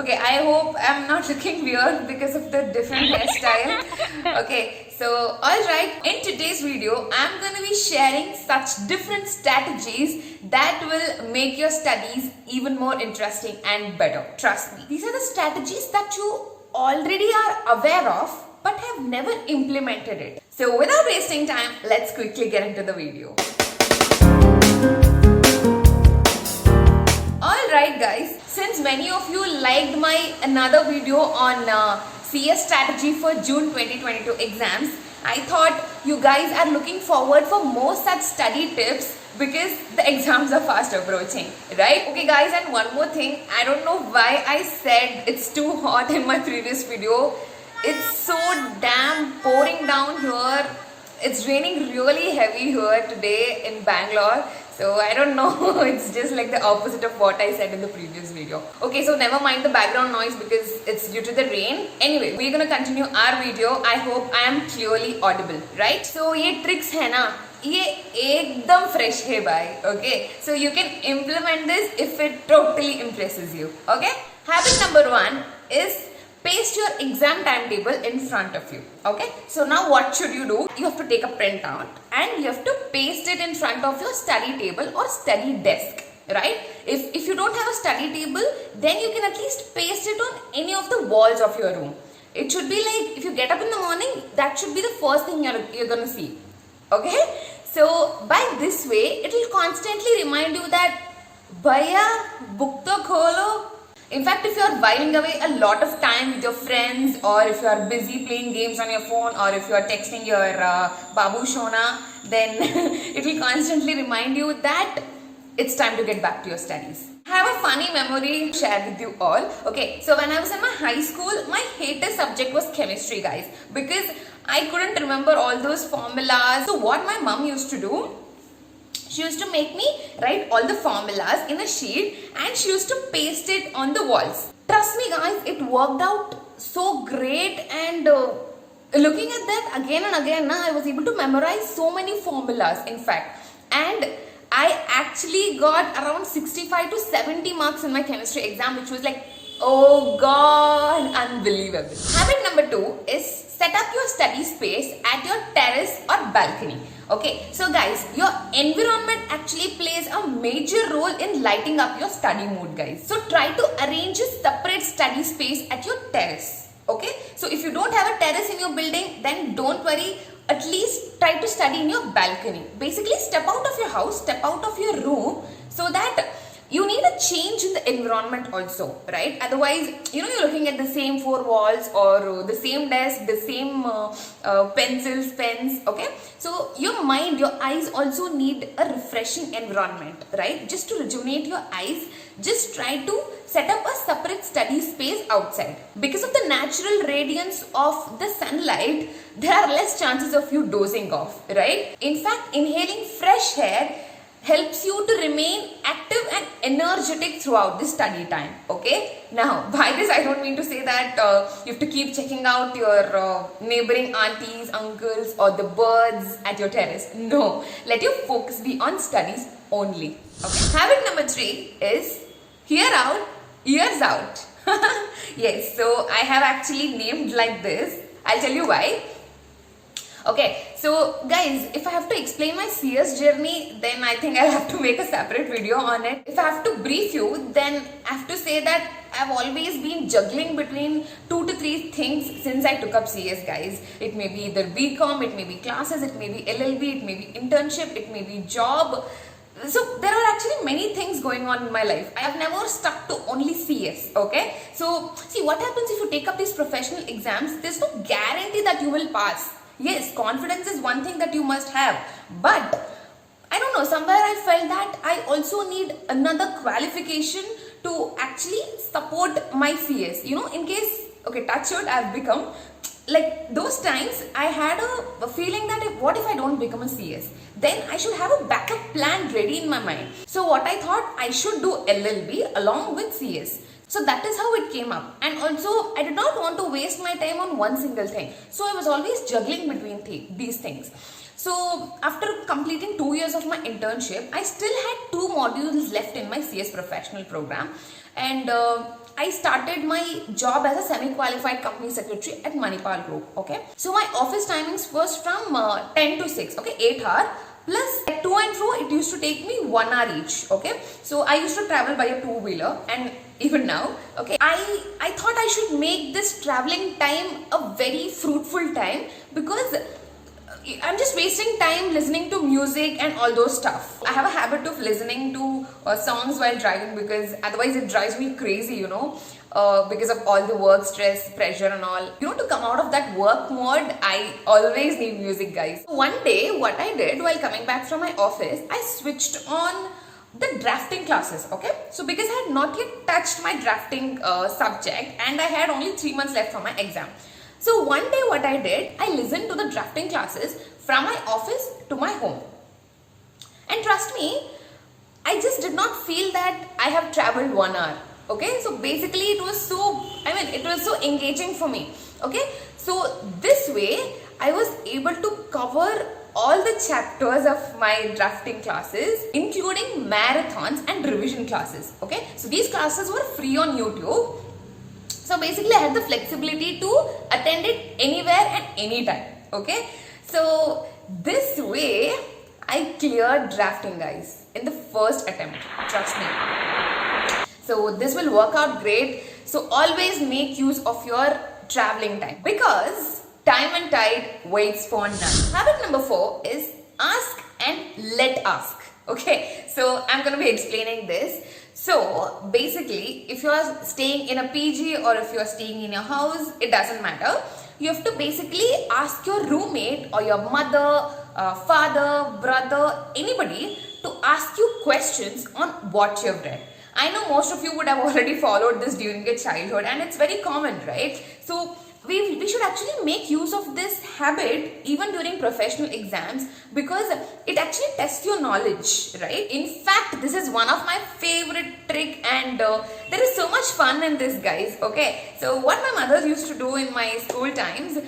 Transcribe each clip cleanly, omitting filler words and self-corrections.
Okay, I hope I'm not looking weird because of the different hairstyle. Okay, so alright, in today's video, I'm gonna be sharing such different strategies that will make your studies even more interesting and better. Trust me. These are the strategies that you already are aware of but have never implemented it. So without wasting time, let's quickly get into the video. Alright guys, since many of you liked my another video on CS strategy for June 2022 exams, I thought you guys are looking forward for more such study tips because the exams are fast approaching, right? Okay guys, and one more thing, I don't know why I said it's too hot in my previous video. It's so damn pouring down here. It's raining really heavy here today in Bangalore. So I don't know, it's just like the opposite of what I said in the previous video. Okay, so never mind the background noise because it's due to the rain. Anyway, we're gonna continue our video. I hope I am clearly audible, right? So ये tricks है ना, ये एकदम fresh है भाई. Okay, so you can implement this if it totally impresses you. Okay, habit number 1 is paste your exam timetable in front of you. Okay, so now what should you do? You have to take a printout and you have to paste it in front of your study table or study desk, right? If you don't have a study table, then you can at least paste it on any of the walls of your room. It should be like if you get up in the morning, that should be the first thing you're gonna see. Okay, so by this way, it will constantly remind you that Bhaiya, book to kholo. In fact, if you are whiling away a lot of time with your friends, or if you are busy playing games on your phone, or if you are texting your Babu Shona, then it will constantly remind you that it's time to get back to your studies. I have a funny memory to share with you all. Okay, so when I was in my high school, my hated subject was chemistry, guys, because I couldn't remember all those formulas. So what my mom used to do, she used to make me write all the formulas in a sheet and she used to paste it on the walls. Trust me guys, it worked out so great, and looking at that again and again, I was able to memorize so many formulas in fact, and I actually got around 65 to 70 marks in my chemistry exam, which was like, oh god, unbelievable. Habit number 2 is set up your study space at your terrace or balcony. Okay, so guys, your environment actually plays a major role in lighting up your study mood, guys. So try to arrange a separate study space at your terrace. Okay, so if you don't have a terrace in your building, then don't worry, at least try to study in your balcony. Basically, step out of your house, step out of your room, so that you need a change in the environment also, right? Otherwise, you're looking at the same 4 walls or the same desk, the same pencils, pens, okay? So your mind, your eyes also need a refreshing environment, right? Just to rejuvenate your eyes, just try to set up a separate study space outside. Because of the natural radiance of the sunlight, there are less chances of you dozing off, right? In fact, inhaling fresh air helps you to remain active and energetic throughout the study time. Okay, now by this I don't mean to say that you have to keep checking out your neighboring aunties, uncles or the birds at your terrace. No, let your focus be on studies only. Okay, habit number 3 is hear out, ears out. Yes, so I have actually named like this. I'll tell you why. Okay, so guys, if I have to explain my CS journey, then I think I'll have to make a separate video on it. If I have to brief you, then I have to say that I've always been juggling between 2 to 3 things since I took up CS, guys. It may be either BCom, it may be classes, it may be LLB, it may be internship, it may be job. So there are actually many things going on in my life. I have never stuck to only CS, okay? So see what happens if you take up these professional exams, there's no guarantee that you will pass. Yes, confidence is one thing that you must have, but I don't know, somewhere I felt that I also need another qualification to actually support my CS, in case, okay, touch wood, I've become, like those times I had a feeling that what if I don't become a CS, then I should have a backup plan ready in my mind. So what I thought, I should do LLB along with CS. So that is how it came up, and also I did not want to waste my time on one single thing. So I was always juggling between these things. So after completing 2 years of my internship, I still had 2 modules left in my CS professional program, and I started my job as a semi-qualified company secretary at Manipal Group. Okay, so my office timings was from 10 to 6. Okay, 8 hour. Plus at to and fro, it used to take me 1 hour each. Okay, so I used to travel by a two-wheeler, and even now, okay, I thought I should make this traveling time a very fruitful time, because I'm just wasting time listening to music and all those stuff. I have a habit of listening to songs while driving, because otherwise it drives me crazy, because of all the work stress, pressure and all. To come out of that work mode, I always need music, guys. One day, what I did while coming back from my office, I switched on the drafting classes. Okay, so because I had not yet touched my drafting subject, and I had only 3 months left for my exam. So one day what I did, I listened to the drafting classes from my office to my home. And trust me, I just did not feel that I have traveled 1 hour. Okay, so basically it was so engaging for me. Okay, so this way I was able to cover all the chapters of my drafting classes, including marathons and revision classes. Okay, so these classes were free on YouTube. So basically I had the flexibility to attend it anywhere and anytime. Okay, so this way I cleared drafting, guys, in the first attempt. Trust me. So this will work out great. So always make use of your traveling time, because time and tide waits for none. Habit number 4 is ask and let ask. Okay, so I'm going to be explaining this. So basically, if you are staying in a PG or if you are staying in your house, it doesn't matter. You have to basically ask your roommate or your mother, father, brother, anybody to ask you questions on what you have read. I know most of you would have already followed this during your childhood, and it's very common, right? So we should actually make use of this habit even during professional exams, because it actually tests your knowledge, right? In fact, this is one of my favorite trick, and there is so much fun in this, guys. Okay, so what my mother used to do in my school times,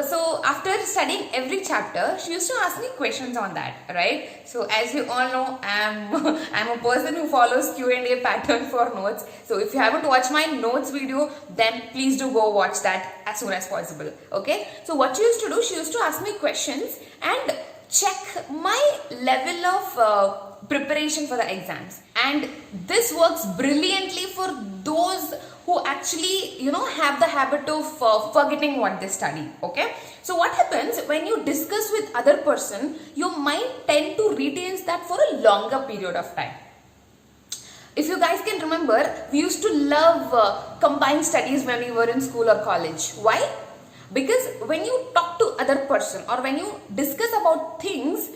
so after studying every chapter, she used to ask me questions on that, right? So as you all know, I'm a person who follows Q&A pattern for notes. So if you haven't watched my notes video, then please do go watch that as soon as possible. Okay, so what she used to do, she used to ask me questions and check my level of preparation for the exams, and this works brilliantly for those who actually have the habit of forgetting what they study. Okay, so what happens when you discuss with other person, your mind tend to retain that for a longer period of time. If you guys can remember, we used to love combined studies when we were in school or college. Why? Because when you talk to other person or when you discuss about things,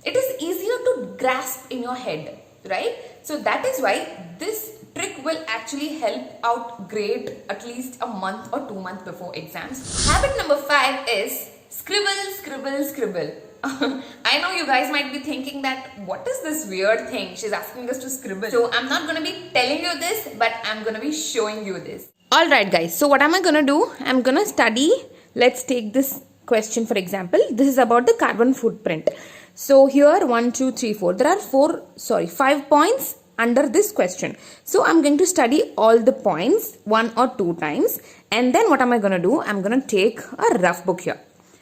it is easier to grasp in your head, right? So that is why this trick will actually help out great at least a month or 2 months before exams. Habit number 5 is scribble, scribble, scribble. I know you guys might be thinking that what is this weird thing she's asking us to scribble. So I'm not going to be telling you this, but I'm going to be showing you this. Alright guys, so what am I going to do? I'm going to study. Let's take this question for example. This is about the carbon footprint. So here 1, 2, 3, 4. There are 5 points under this question. So I'm going to study all the points 1 or 2 times. And then what am I going to do? I'm going to take a rough book here.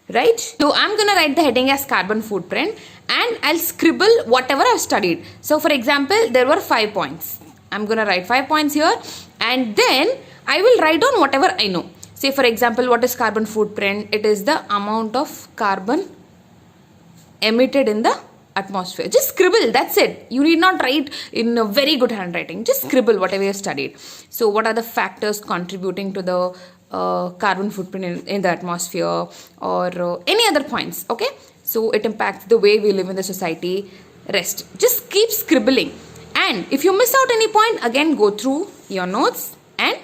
Right? So I'm going to write the heading as carbon footprint, and I'll scribble whatever I've studied. So for example, there were 5 points. I'm going to write 5 points here, and then I will write down whatever I know. Say for example, what is carbon footprint? It is the amount of carbon emitted in the atmosphere. Just scribble, that's it. You need not write in a very good handwriting. Just scribble whatever you studied. So what are the factors contributing to the carbon footprint in the atmosphere, or any other points. Okay, so it impacts the way we live in the society. Rest. Just keep scribbling, and if you miss out any point, again go through your notes and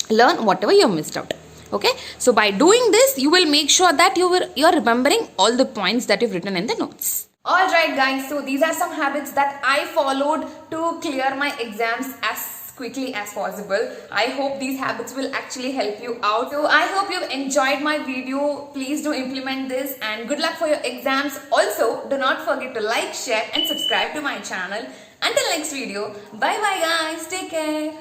learn whatever you missed out. Okay, so by doing this, you will make sure that you're remembering all the points that you've written in the notes. Alright guys, so these are some habits that I followed to clear my exams as quickly as possible. I hope these habits will actually help you out. So I hope you've enjoyed my video. Please do implement this, and good luck for your exams. Also, do not forget to like, share and subscribe to my channel. Until next video, bye bye guys, take care.